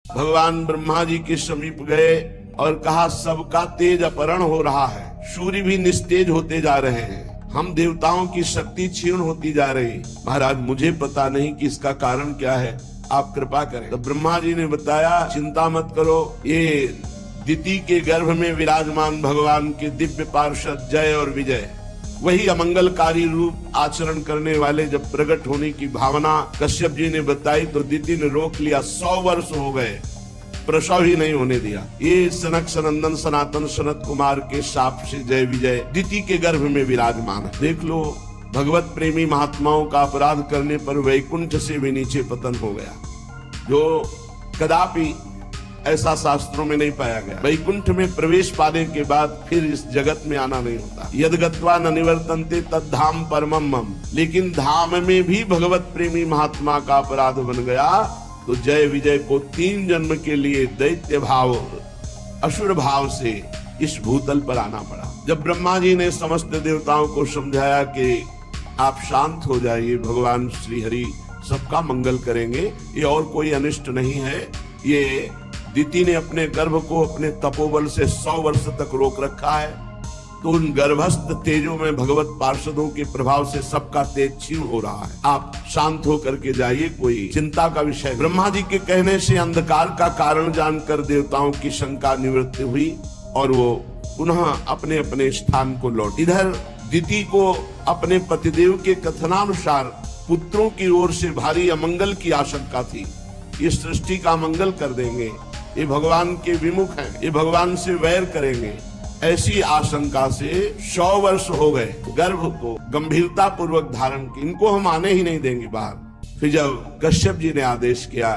भगवान ब्रह्मा जी के समीप गए और कहा, सबका तेज अपहरण हो रहा है, सूर्य भी निस्तेज होते जा रहे हैं, हम देवताओं की शक्ति क्षीण होती जा रही। महाराज मुझे पता नहीं कि इसका कारण क्या है, आप कृपा करें। तो ब्रह्मा जी ने बताया, चिंता मत करो, ये दिति के गर्भ में विराजमान भगवान के दिव्य पार्षद जय और विजय, वही अमंगलकारी रूप आचरण करने वाले जब प्रकट होने की भावना कश्यप जी ने बताई तो दिति ने रोक लिया। 100 वर्ष हो गए, प्रसव ही नहीं होने दिया। ये सनक सनंदन सनातन सनत कुमार के शाप से जय विजय दिति के गर्भ में विराजमान है। देख लो, भगवत प्रेमी महात्माओं का अपराध करने पर वैकुंठ से भी नीचे पतन हो गया, जो कदापि ऐसा शास्त्रों में नहीं पाया गया। वैकुंठ में प्रवेश पाने के बाद फिर इस जगत में आना नहीं होता। यद गत्वा न निवर्तन्ते तद धाम परमम मम। लेकिन धाम में भी भगवत प्रेमी महात्मा का अपराध बन गया तो जय विजय को 3 जन्म के लिए दैत्य भाव असुर भाव से इस भूतल पर आना पड़ा। जब ब्रह्मा जी ने समस्त देवताओं को समझाया कि आप शांत हो जाइए, भगवान श्री हरि सबका मंगल करेंगे, ये और कोई अनिष्ट नहीं है। ये दिति ने अपने गर्भ को अपने तपोबल से 100 वर्ष तक रोक रखा है, तो उन गर्भस्थ तेजों में भगवत पार्षदों के प्रभाव से सबका तेज क्षीण हो रहा है। आप शांत होकर के जाइए, कोई चिंता का विषय। ब्रह्मा जी के कहने से अंधकार का कारण जानकर देवताओं की शंका निवृत्ति हुई और वो पुनः अपने अपने स्थान को लौट। इधर दिति को अपने पतिदेव के कथनानुसार पुत्रों की ओर से भारी अमंगल की आशंका थी। ये सृष्टि का मंगल कर देंगे, ये भगवान के विमुख हैं, ये भगवान से वैर करेंगे, ऐसी आशंका से 100 वर्ष हो गए। गर्भ को गंभीरता पूर्वक धारण की, इनको हम आने ही नहीं देंगे बाहर। फिर जब कश्यप जी ने आदेश किया,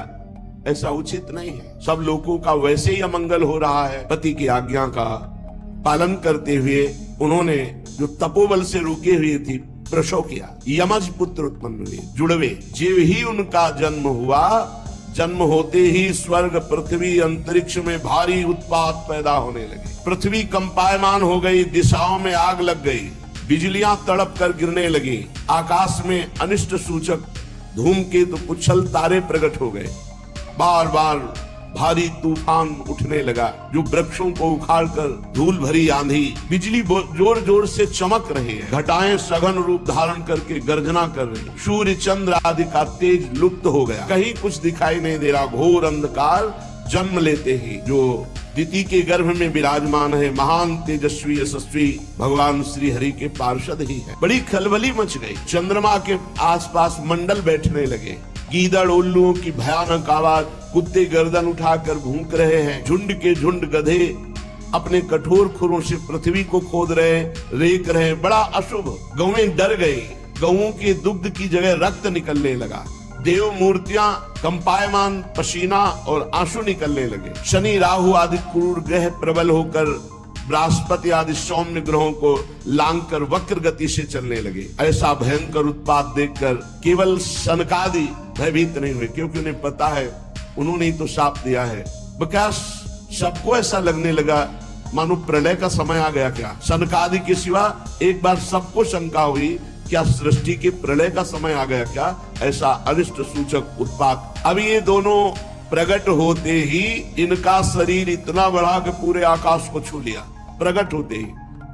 ऐसा उचित नहीं है, सब लोगों का वैसे ही अमंगल हो रहा है, पति की आज्ञा का पालन करते हुए उन्होंने जो तपोबल से रुके हुए थी प्रसव किया। यमज पुत्र उत्पन्न हुए, जुड़वे। जीव ही उनका जन्म हुआ, जन्म होते ही स्वर्ग पृथ्वी अंतरिक्ष में भारी उत्पात पैदा होने लगे। पृथ्वी कंपायमान हो गई, दिशाओं में आग लग गई, बिजलियां तड़प कर गिरने लगी, आकाश में अनिष्ट सूचक धूमकेतु पुच्छल तारे प्रकट हो गए, बार बार भारी तूफान उठने लगा जो वृक्षों को उखाड़कर धूल भरी आंधी, बिजली जोर जोर से चमक रही है, घटाएं सघन रूप धारण करके गर्जना कर रही, सूर्य चंद्र आदि का तेज लुप्त हो गया, कहीं कुछ दिखाई नहीं दे रहा। घोर अंधकार जन्म लेते ही जो दिति के गर्भ में विराजमान है, महान तेजस्वी यशस्वी भगवान श्री हरि के पार्षद ही है। बड़ी खलबली मच गई, चंद्रमा के आसपास मंडल बैठने लगे, गीदड़ उल्लुओं की भयानक आवाज, कुत्ते गर्दन उठाकर भूंक रहे हैं, झुंड के झुंड गधे अपने कठोर खुरों से पृथ्वी को खोद रहे, रेक रहे, बड़ा अशुभ। गौएं डर गई, गौओं के दुग्ध की जगह रक्त निकलने लगा, देव मूर्तियां कंपायमान पसीना और आंसू निकलने लगे। शनि राहु आदि क्रूर ग्रह प्रबल होकर बृहस्पति आदि सौम्य ग्रहों को लांघकर वक्र गति से चलने लगे। ऐसा भयंकर उत्पात देखकर केवल सनकादि भयभीत नहीं हुए, क्योंकि उन्हें पता है उन्होंने ही तो शाप दिया है। बकाश सबको ऐसा लगने लगा मानो प्रलय का समय आ गया क्या। सनकादि के सिवा एक बार सबको शंका हुई, क्या सृष्टि के प्रलय का समय आ गया क्या, ऐसा अनिष्ट सूचक उत्पात। अब ये दोनों प्रकट होते ही इनका शरीर इतना बढ़ा कि पूरे आकाश को छू लिया। प्रकट होते ही,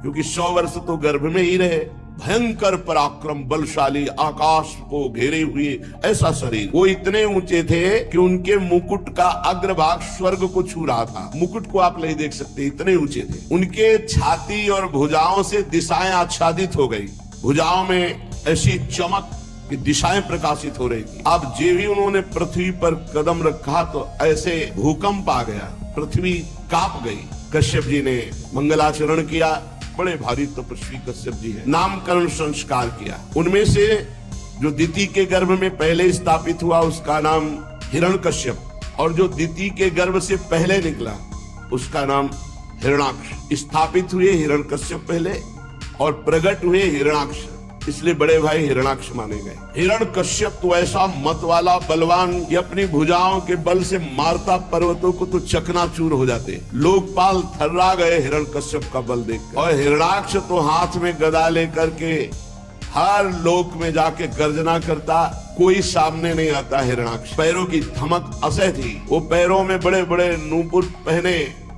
क्योंकि 100 वर्ष तो गर्भ में ही रहे, भयंकर पराक्रम बलशाली, आकाश को घेरे हुए ऐसा शरीर। वो इतने ऊंचे थे कि उनके मुकुट का अग्रभाग स्वर्ग को छू रहा था। मुकुट को आप नहीं देख सकते, इतने ऊंचे थे। उनके छाती और भुजाओं से दिशाएं आच्छादित हो गई, भुजाओं में ऐसी चमक कि दिशाएं प्रकाशित हो रही थी। अब जे भी उन्होंने पृथ्वी पर कदम रखा तो ऐसे भूकंप आ गया, पृथ्वी कांप गई। कश्यप जी ने मंगलाचरण किया, बड़े भारी तपस्वी कश्यप जी है, नामकरण संस्कार किया। उनमें से जो दिति के गर्भ में पहले स्थापित हुआ उसका नाम हिरण्यकश्यप, और जो दिति के गर्भ से पहले निकला उसका नाम हिरण्याक्ष। स्थापित हुए हिरण्यकश्यप पहले और प्रकट हुए हिरण्याक्ष, इसलिए बड़े भाई हिरण्याक्ष माने गए। हिरण्यकश्यप तो ऐसा मत वाला बलवान, ये अपनी भुजाओं के बल से मारता पर्वतों को तो चकनाचूर हो जाते। लोकपाल थर्रा गए हिरण्यकश्यप का बल देखकर। और हिरण्याक्ष तो हाथ में गदा लेकर के हर लोक में जाके गर्जना करता, कोई सामने नहीं आता हिरणाक्ष। पैरों की धमक असह थी, वो पैरों में बड़े बड़े नूपुर पहने,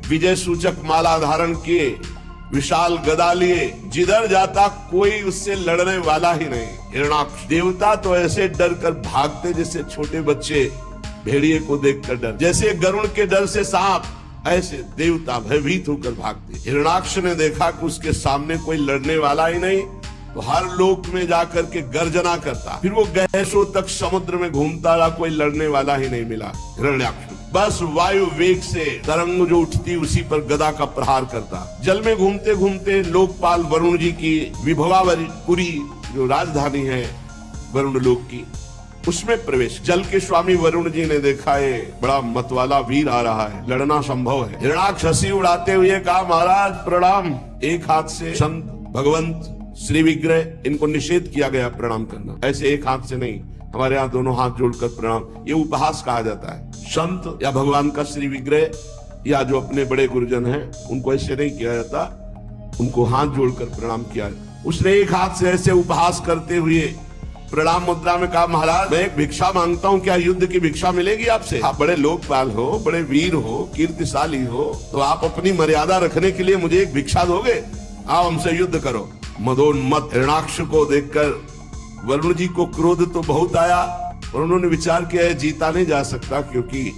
विजय सूचक माला धारण किए, विशाल गदा लिए, जिधर जाता कोई उससे लड़ने वाला ही नहीं। हिरणाक्ष देवता तो ऐसे डर कर भागते जैसे छोटे बच्चे भेड़िए को देखकर डर, जैसे गरुड़ के डर से सांप, ऐसे देवता भयभीत होकर भागते। हिरणाक्ष ने देखा कि उसके सामने कोई लड़ने वाला ही नहीं, तो हर लोक में जाकर के गर्जना करता। फिर वो गैसों तक समुद्र में घूमता रहा, कोई लड़ने वाला ही नहीं मिला हिरण्याक्ष। बस वायु वेग से तरंग जो उठती उसी पर गदा का प्रहार करता। जल में घूमते घूमते लोकपाल वरुण जी की विभवापुरी जो राजधानी है वरुण लोक की, उसमें प्रवेश। जल के स्वामी वरुण जी ने देखा ये बड़ा मतवाला वीर आ रहा है, लड़ना संभव है। हिरणाक्ष हंसी उड़ाते हुए कहा, महाराज प्रणाम। एक हाथ से संत भगवंत श्री विग्रह, इनको निषेध किया गया प्रणाम करना, ऐसे एक हाथ से नहीं, हमारे यहाँ दोनों हाथ जोड़कर प्रणाम, ये उपहास कहा जाता है। संत या भगवान का श्री विग्रह या जो अपने बड़े गुरुजन हैं उनको ऐसे नहीं किया जाता, उनको हाथ जोड़कर प्रणाम किया। उसने एक हाथ से ऐसे उपहास करते हुए प्रणाम मुद्रा में कहा, महाराज मैं एक भिक्षा मांगता हूँ, क्या युद्ध की भिक्षा मिलेगी आपसे? आप बड़े लोकपाल हो, बड़े वीर हो, कीर्तिशाली हो, तो आप अपनी मर्यादा रखने के लिए मुझे एक भिक्षा दोगे? आओ हमसे युद्ध करो। मदोन्मत्त हिरणाक्ष को देखकर वरुण जी को क्रोध तो बहुत आया, और उन्होंने विचार किया है जीता नहीं जा सकता, क्योंकि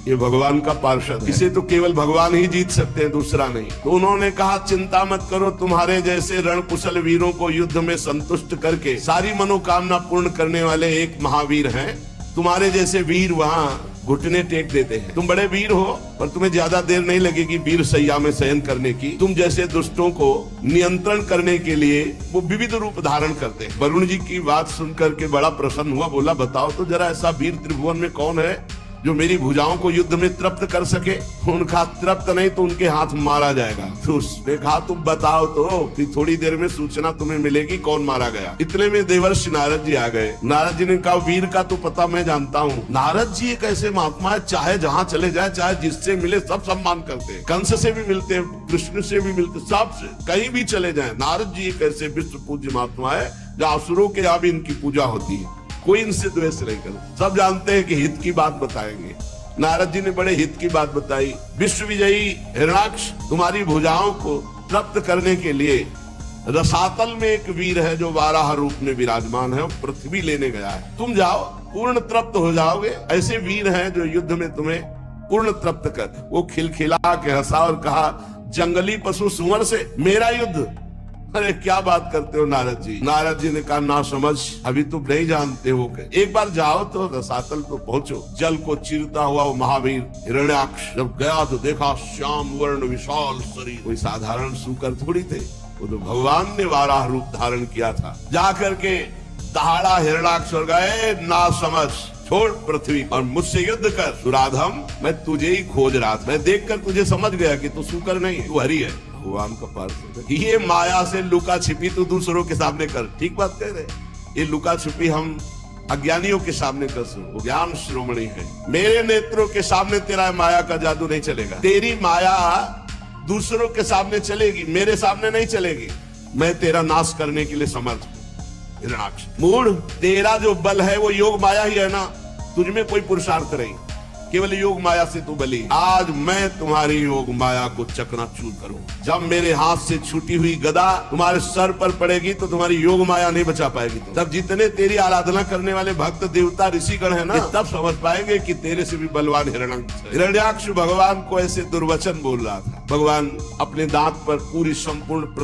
ये भगवान का पार्षद है, इसे तो केवल भगवान ही जीत सकते हैं, दूसरा नहीं। तो उन्होंने कहा, चिंता मत करो, तुम्हारे जैसे रणकुशल वीरों को युद्ध में संतुष्ट करके सारी मनोकामना पूर्ण करने वाले एक महावीर हैं। तुम्हारे जैसे वीर वहाँ घुटने टेक देते हैं। तुम बड़े वीर हो, पर तुम्हें ज्यादा देर नहीं लगेगी वीर सैया में शयन करने की। तुम जैसे दुष्टों को नियंत्रण करने के लिए वो विविध रूप धारण करते हैं। वरुण जी की बात सुनकर के बड़ा प्रसन्न हुआ, बोला, बताओ तो जरा ऐसा वीर त्रिभुवन में कौन है जो मेरी भुजाओं को युद्ध में तृप्त कर सके? उनका तृप्त नहीं तो उनके हाथ मारा जाएगा। तो उसने कहा, तुम बताओ तो, फिर थोड़ी देर में सूचना तुम्हें मिलेगी कौन मारा गया। इतने में देवर्षि नारद जी आ गए। नारद जी ने कहा, वीर का तो पता मैं जानता हूँ। नारद जी एक ऐसे महात्मा है, चाहे जहाँ चले जाए, चाहे जिससे मिले सब सम्मान करते हैं। कंस से भी मिलते हैं, कृष्ण से भी मिलते, सबसे कहीं भी चले जाए। नारद जी एक ऐसे विश्व पूज्य महात्मा है, जहाँ असुरों के यहाँ भी इनकी पूजा होती है, कोई इनसे द्वेष नहीं करता। सब जानते हैं कि हित की बात बताएंगे। नारद जी ने बड़े हित की बात बताई। विश्व विजयी हिरणाक्ष, तुम्हारी भुजाओं को तृप्त करने के लिए रसातल में एक वीर है जो वाराह रूप में विराजमान है, पृथ्वी लेने गया है। तुम जाओ, पूर्ण तृप्त हो जाओगे। ऐसे वीर हैं जो युद्ध में तुम्हें पूर्ण तृप्त कर। वो खिलखिला के हंसा और कहा, जंगली पशु सुअर से मेरा युद्ध? अरे क्या बात करते हो नारद जी। नारद जी ने कहा, ना समझ, अभी तुम नहीं जानते हो कि एक बार जाओ तो रसातल तो पहुंचो। जल को चीरता हुआ वो महावीर हिरण्याक्ष जब गया तो देखा श्याम वर्ण विशाल शरीर, कोई साधारण सूकर थोड़ी थे, वो तो भगवान ने वाराह रूप धारण किया था। जाकर के दहाड़ा हिरण्याक्ष और गए, ना समझ, छोड़ पृथ्वी और मुझसे युद्ध कर। सुराधम, मैं तुझे ही खोज रहा था, मैं देखकर तुझे समझ गया कि तू सूकर नहीं, तू हरि है, भगवान का पार्षद। ये माया से लुका छिपी तू दूसरों के सामने कर। ठीक बात कह रहे। ये लुका छिपी हम अज्ञानियों के सामने कर सको, ज्ञान श्रोमणी है। मेरे नेत्रों के सामने तेरा माया का जादू नहीं चलेगा। तेरी माया दूसरों के सामने चलेगी, मेरे सामने नहीं चलेगी। मैं तेरा नाश करने के लिए समर्थ हूं। हिरणाक्ष मूढ़, तेरा जो बल है वो योग माया ही है ना, तुझमें कोई पुरुषार्थ नहीं, केवल योग माया से तू बली। आज मैं तुम्हारी योग माया को चकनाचूर करूं। जब मेरे हाथ से छूटी हुई गदा तुम्हारे सर पर पड़ेगी तो तुम्हारी योग माया नहीं बचा पाएगी। तब जितने तेरी आराधना करने वाले भक्त देवता ऋषिगण है ना, तब समझ पाएंगे कि तेरे से भी बलवान हिरण्याक्ष भगवान को ऐसे दुर्वचन बोल रहा था। भगवान अपने दांत पर पूरी संपूर्ण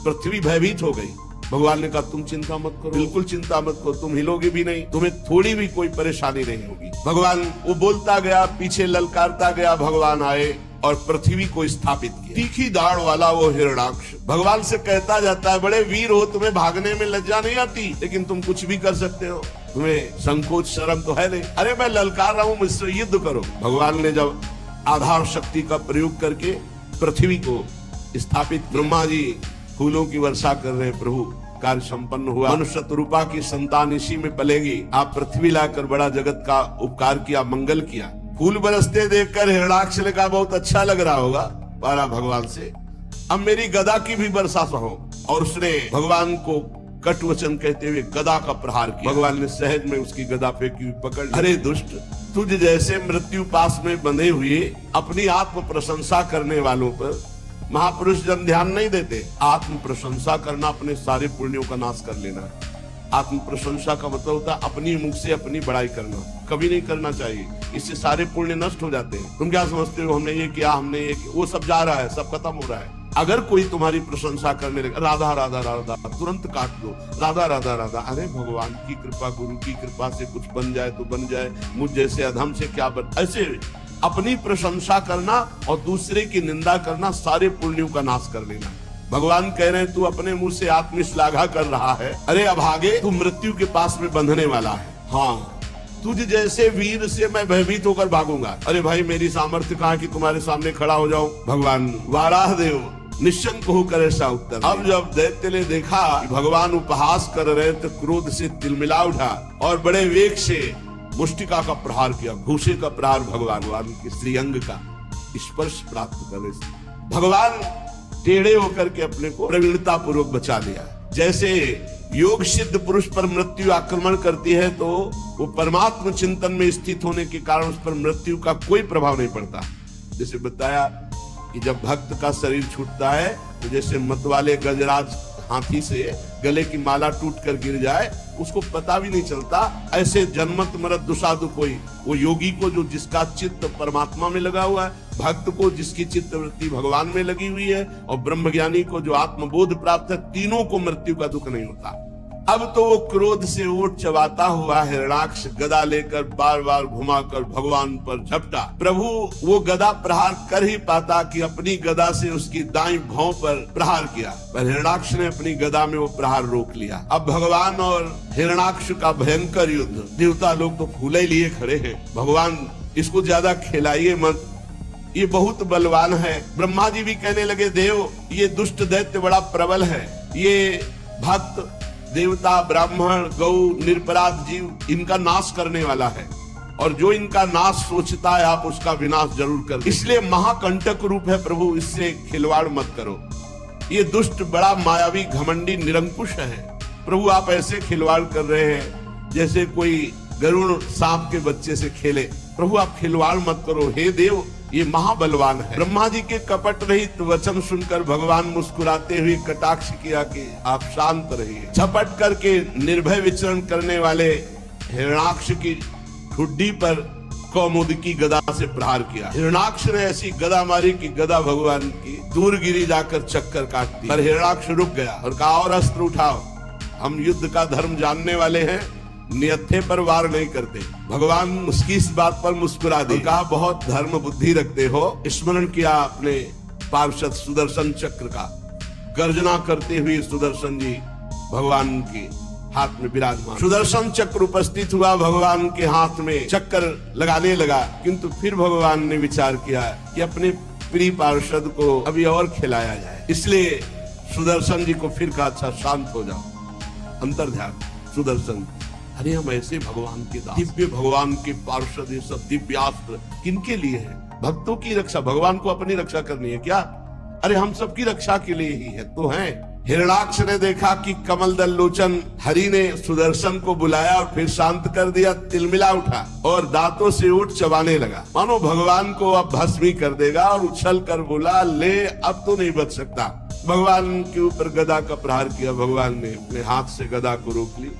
पृथ्वी भयभीत हो गई। भगवान ने कहा, तुम चिंता मत करो, बिल्कुल चिंता मत करो, तुम हिलोगे भी नहीं, तुम्हें थोड़ी भी कोई परेशानी नहीं होगी। भगवान वो बोलता गया, पीछे ललकारता गया। भगवान आए और पृथ्वी को स्थापित किया। तीखी दाढ़ वाला वो हिरण्याक्ष भगवान से कहता जाता है, बड़े वीर हो, तुम्हें भागने में लज्जा नहीं आती, लेकिन तुम कुछ भी कर सकते हो, तुम्हें संकोच शर्म तो है नहीं। अरे मैं ललकार रहा हूं, मुझसे युद्ध करो। भगवान ने जब आधार शक्ति का प्रयोग करके पृथ्वी को स्थापित, ब्रह्मा जी फूलों की वर्षा कर रहे, प्रभु कार्य संपन्न हुआ। मनुष्य रूपा की संतान इसी में पलेगी। आप पृथ्वी लाकर बड़ा जगत का उपकार किया, मंगल किया। फूल बरसते देखकर हिरण्याक्ष ने कहा, बहुत अच्छा लग रहा होगा पारा भगवान से, अब मेरी गदा की भी वर्षा सहो। और उसने भगवान को कटु वचन कहते हुए गदा का प्रहार किया। भगवान ने सहज में उसकी गदा फेंकी हुई पकड़ ली। अरे दुष्ट, तुझ जैसे मृत्यु पास में बंधे हुए अपनी आत्म प्रशंसा करने वालों पर महापुरुष जन ध्यान नहीं देते। आत्म प्रशंसा करना अपने सारे पुण्यों का नाश कर लेना है। आत्म प्रशंसा का मतलब होता है अपनी मुख से अपनी बड़ाई करना, कभी नहीं करना चाहिए। इससे सारे पुण्य नष्ट हो जाते हैं। तुम क्या समझते हो हमने ये किया, हमने ये किया, वो सब जा रहा है, सब खत्म हो रहा है। अगर कोई तुम्हारी प्रशंसा करने लगे, राधा राधा राधा, तुरंत काट दो, राधा राधा राधा। अरे भगवान की कृपा, गुरु की कृपा से कुछ बन जाए तो बन जाए, मुझ जैसे अधम से क्या बन। ऐसे अपनी प्रशंसा करना और दूसरे की निंदा करना सारे पुण्यों का नाश कर लेना। भगवान कह रहे हैं तू अपने मुंह से आत्मश्लाघा कर रहा है, अरे अभागे तू मृत्यु के पास में बंधने वाला है। हाँ, तुझ जैसे वीर से मैं भयभीत होकर भागूंगा। अरे भाई मेरी सामर्थ्य कहाँ कि तुम्हारे सामने खड़ा हो जाऊं। भगवान वाराह देव निशंक होकर ऐसा उत्तर। अब जब दैत्य ने देखा कि भगवान उपहास कर रहे तो क्रोध से तिलमिला उठा और बड़े वेग से मुष्टिका का प्रहार किया। घूसे का प्रहार भगवान के श्रीअंग का स्पर्श प्राप्त करने से भगवान टेढ़े होकर के अपने को प्रवीणता पूर्वक बचा लिया। जैसे योग सिद्ध पुरुष पर मृत्यु आक्रमण करती है तो वो परमात्मा चिंतन में स्थित होने के कारण उस पर मृत्यु का कोई प्रभाव नहीं पड़ता। जैसे बताया कि जब भक्त का शरीर छूटता है तो जैसे मतवाले गजराज हाथी से गले की माला टूट कर गिर जाए, उसको पता भी नहीं चलता। ऐसे जन्मत मरत दुसाधु कोई, वो योगी को जो जिसका चित्त परमात्मा में लगा हुआ है, भक्त को जिसकी चित्त वृत्ति भगवान में लगी हुई है, और ब्रह्मज्ञानी को जो आत्मबोध प्राप्त है, तीनों को मृत्यु का दुख नहीं होता। अब तो वो क्रोध से ओट चबाता हुआ हिरणाक्ष गदा लेकर बार बार घुमाकर भगवान पर झपटा। प्रभु वो गदा प्रहार कर ही पाता कि अपनी गदा से उसकी दाईं भौं पर प्रहार किया, पर हिरणाक्ष ने अपनी गदा में वो प्रहार रोक लिया। अब भगवान और हिरणाक्ष का भयंकर युद्ध, देवता लोग तो फूले लिए खड़े हैं। भगवान इसको ज्यादा खिलाइए मत, ये बहुत बलवान है। ब्रह्मा जी भी कहने लगे देव ये दुष्ट दैत्य बड़ा प्रबल है, ये भक्त देवता ब्राह्मण गौ निरपराध जीव इनका नाश करने वाला है, और जो इनका नाश सोचता है आप उसका विनाश जरूर कर। इसलिए महाकंटक रूप है प्रभु, इससे खिलवाड़ मत करो। ये दुष्ट बड़ा मायावी घमंडी निरंकुश है। प्रभु आप ऐसे खिलवाड़ कर रहे हैं जैसे कोई गरुड़ सांप के बच्चे से खेले। प्रभु आप खिलवाड़ मत करो, हे देव ये महाबलवान है। ब्रह्मा जी के कपट रहित वचन सुनकर भगवान मुस्कुराते हुए कटाक्ष किया कि आप शांत रहिए। झपट करके निर्भय विचरण करने वाले हिरणाक्ष की ठुड्डी पर कौमुदकी गदा से प्रहार किया। हिरणाक्ष ने ऐसी गदा मारी कि गदा भगवान की दूर गिरी जाकर चक्कर काटती, पर हिरणाक्ष रुक गया और कहा और अस्त्र उठाओ, हम युद्ध का धर्म जानने वाले हैं, नियत्थे पर वार नहीं करते। भगवान उसकी इस बात पर मुस्कुरा दी, कहा बहुत धर्म बुद्धि रखते हो। स्मरण किया अपने पार्षद सुदर्शन चक्र का। गर्जना करते हुए सुदर्शन जी भगवान के हाथ में विराजमान। सुदर्शन चक्र उपस्थित हुआ, भगवान के हाथ में चक्कर लगाने लगा, किंतु फिर भगवान ने विचार किया कि अपने प्रिय पार्षद को अभी और खिलाया जाए। इसलिए सुदर्शन जी को फिर कहा अच्छा शांत हो जाओ, अंतर ध्यान। सुदर्शन अरे हम ऐसे भगवान के दास, दिव्य भगवान के पार्षद, ये सब दिव्यास्त्र किनके लिए है? भक्तों की रक्षा, भगवान को अपनी रक्षा करनी है क्या? अरे हम सबकी रक्षा के लिए ही है तो है। हिरणाक्ष ने देखा कि कमल दल लोचन हरि ने सुदर्शन को बुलाया और फिर शांत कर दिया, तिलमिला उठा और दांतों से ऊँट चबाने लगा, मानो भगवान को अब भस्मी कर देगा, और उछल कर बोला ले अब तो नहीं बच सकता। भगवान के ऊपर गदा का प्रहार किया। भगवान ने अपने हाथ से गदा को रोक ली,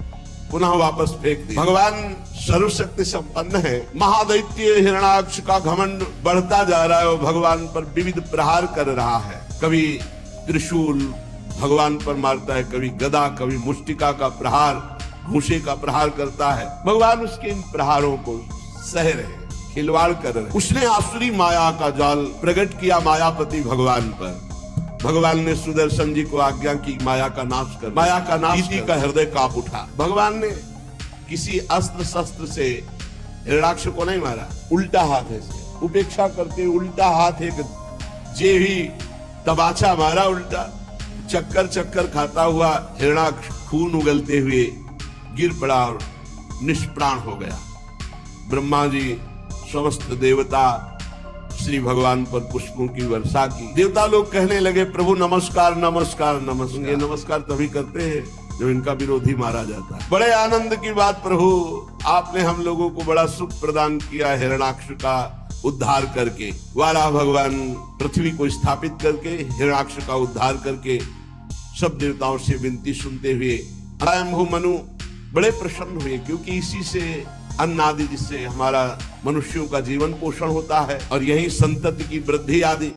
पुनः वापस फेंक दी। भगवान सर्वशक्ति संपन्न है। महादैत्य हिरणाक्ष का घमंड बढ़ता जा रहा है और भगवान पर विविध प्रहार कर रहा है। कभी त्रिशूल भगवान पर मारता है, कभी गदा, कभी मुष्टिका का प्रहार, घूसे का प्रहार करता है। भगवान उसके इन प्रहारों को सह रहे, खिलवाड़ कर रहे। उसने आसुरी माया का जाल प्रकट किया मायापति भगवान पर। भगवान ने सुदर्शन जी को आज्ञा की माया का नाश कर। माया का नाश का हृदय कांप उठा। भगवान ने किसी अस्त्र शस्त्र से हिरणाक्ष को नहीं मारा, उल्टा हाथ है से उपेक्षा करते उल्टा हाथ एक जे ही तबाचा मारा, उल्टा चक्कर चक्कर खाता हुआ हिरणाक्ष खून उगलते हुए गिर पड़ा और निष्प्राण हो गया। ब्रह्मा जी समस्त देवता श्री भगवान पर पुष्पों की वर्षा की। देवता लोग कहने लगे प्रभु नमस्कार नमस्कार नमस्कार। नमस्कार तभी करते हैं जो इनका विरोधी मारा जाता है। बड़े आनंद की बात प्रभु, आपने हम लोगों को बड़ा सुख प्रदान किया हिरण्याक्ष का उद्धार करके। वाला भगवान पृथ्वी को स्थापित करके हिरण्याक्ष का उद्धार करके सब देवताओं से विनती सुनते हुए स्वयंभू मनु बड़े प्रसन्न हुए, क्योंकि इसी से अन्न आदि, जिससे हमारा मनुष्यों का जीवन पोषण होता है और यही संतति की वृद्धि आदि